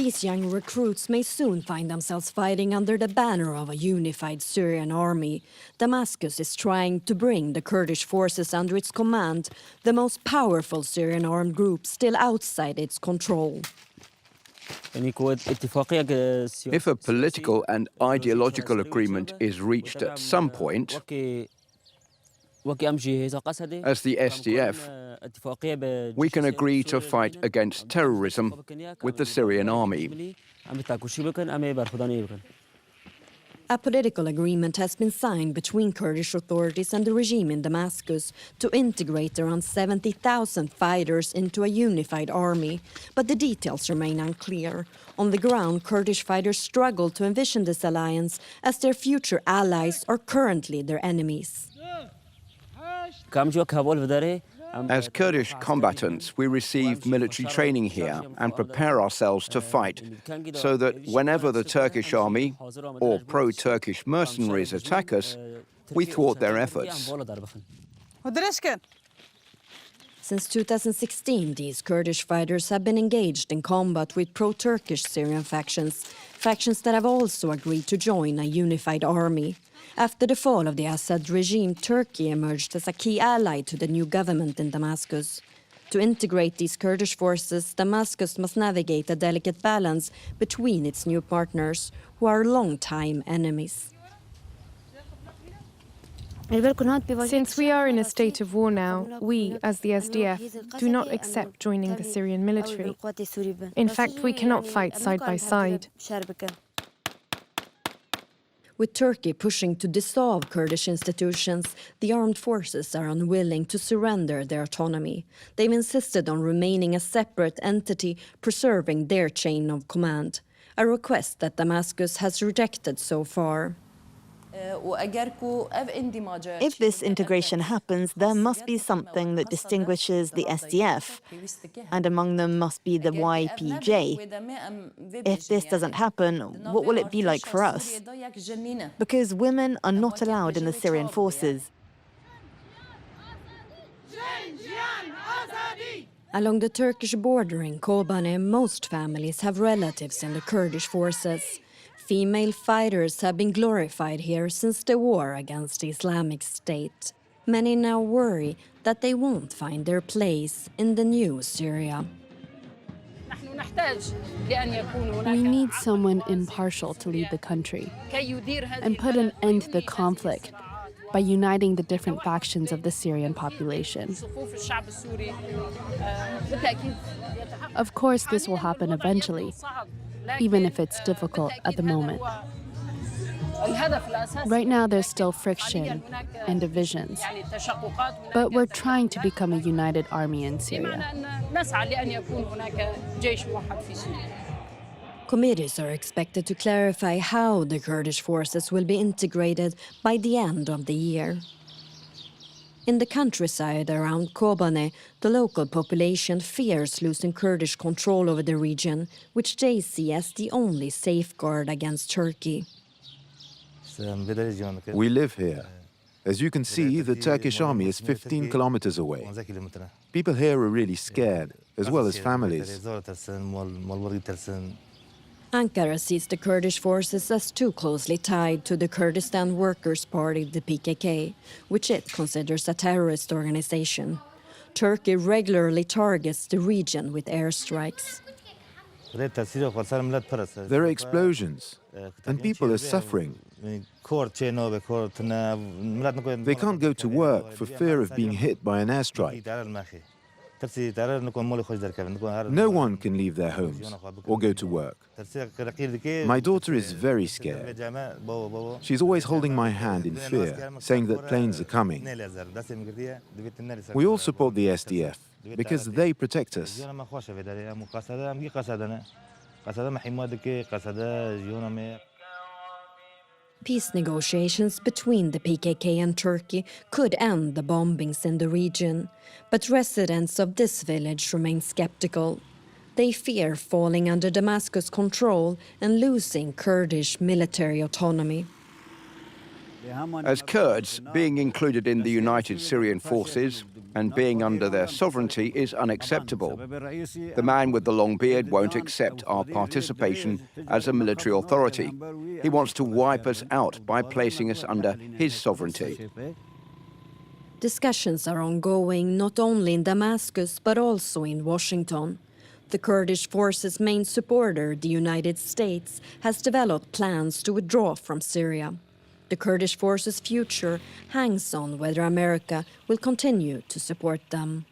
these young recruits may soon find themselves fighting under the banner of a unified Syrian army. Damascus is trying to bring the Kurdish forces under its command, the most powerful Syrian armed group still outside its control. If a political and ideological agreement is reached at some point, as the SDF, we can agree to fight against terrorism with the Syrian army. A political agreement has been signed between Kurdish authorities and the regime in Damascus to integrate around 70,000 fighters into a unified army, but the details remain unclear. On the ground, Kurdish fighters struggle to envision this alliance as their future allies are currently their enemies. As Kurdish combatants, we receive military training here and prepare ourselves to fight, so that whenever the Turkish army or pro-Turkish mercenaries attack us, we thwart their efforts. Since 2016, these Kurdish fighters have been engaged in combat with pro-Turkish Syrian factions that have also agreed to join a unified army. After the fall of the Assad regime, Turkey emerged as a key ally to the new government in Damascus. To integrate these Kurdish forces, Damascus must navigate a delicate balance between its new partners, who are long-time enemies. Since we are in a state of war now, we, as the SDF, do not accept joining the Syrian military. In fact, we cannot fight side by side. With Turkey pushing to dissolve Kurdish institutions, the armed forces are unwilling to surrender their autonomy. They've insisted on remaining a separate entity, preserving their chain of command, a request that Damascus has rejected so far. If this integration happens, there must be something that distinguishes the SDF, and among them must be the YPJ. If this doesn't happen, what will it be like for us? Because women are not allowed in the Syrian forces. Along the Turkish border in Kobane, most families have relatives in the Kurdish forces. Female fighters have been glorified here since the war against the Islamic State. Many now worry that they won't find their place in the new Syria. We need someone impartial to lead the country and put an end to the conflict by uniting the different factions of the Syrian population. Of course, this will happen eventually, even if it's difficult at the moment. Right now, there's still friction and divisions, but we're trying to become a united army in Syria. Committees are expected to clarify how the Kurdish forces will be integrated by the end of the year. In the countryside around Kobane, the local population fears losing Kurdish control over the region, which they see as the only safeguard against Turkey. We live here. As you can see, the Turkish army is 15 kilometers away. People here are really scared, as well as families. Ankara sees the Kurdish forces as too closely tied to the Kurdistan Workers' Party, the PKK, which it considers a terrorist organization. Turkey regularly targets the region with airstrikes. There are explosions, and people are suffering. They can't go to work for fear of being hit by an airstrike. No one can leave their homes or go to work. My daughter is very scared. She's always holding my hand in fear, saying that planes are coming. We all support the SDF because they protect us. Peace negotiations between the PKK and Turkey could end the bombings in the region, but residents of this village remain skeptical. They fear falling under Damascus control and losing Kurdish military autonomy. As Kurds, being included in the United Syrian Forces and being under their sovereignty is unacceptable. The man with the long beard won't accept our participation as a military authority. He wants to wipe us out by placing us under his sovereignty. Discussions are ongoing not only in Damascus but also in Washington. The Kurdish forces' main supporter, the United States, has developed plans to withdraw from Syria. The Kurdish forces' future hangs on whether America will continue to support them.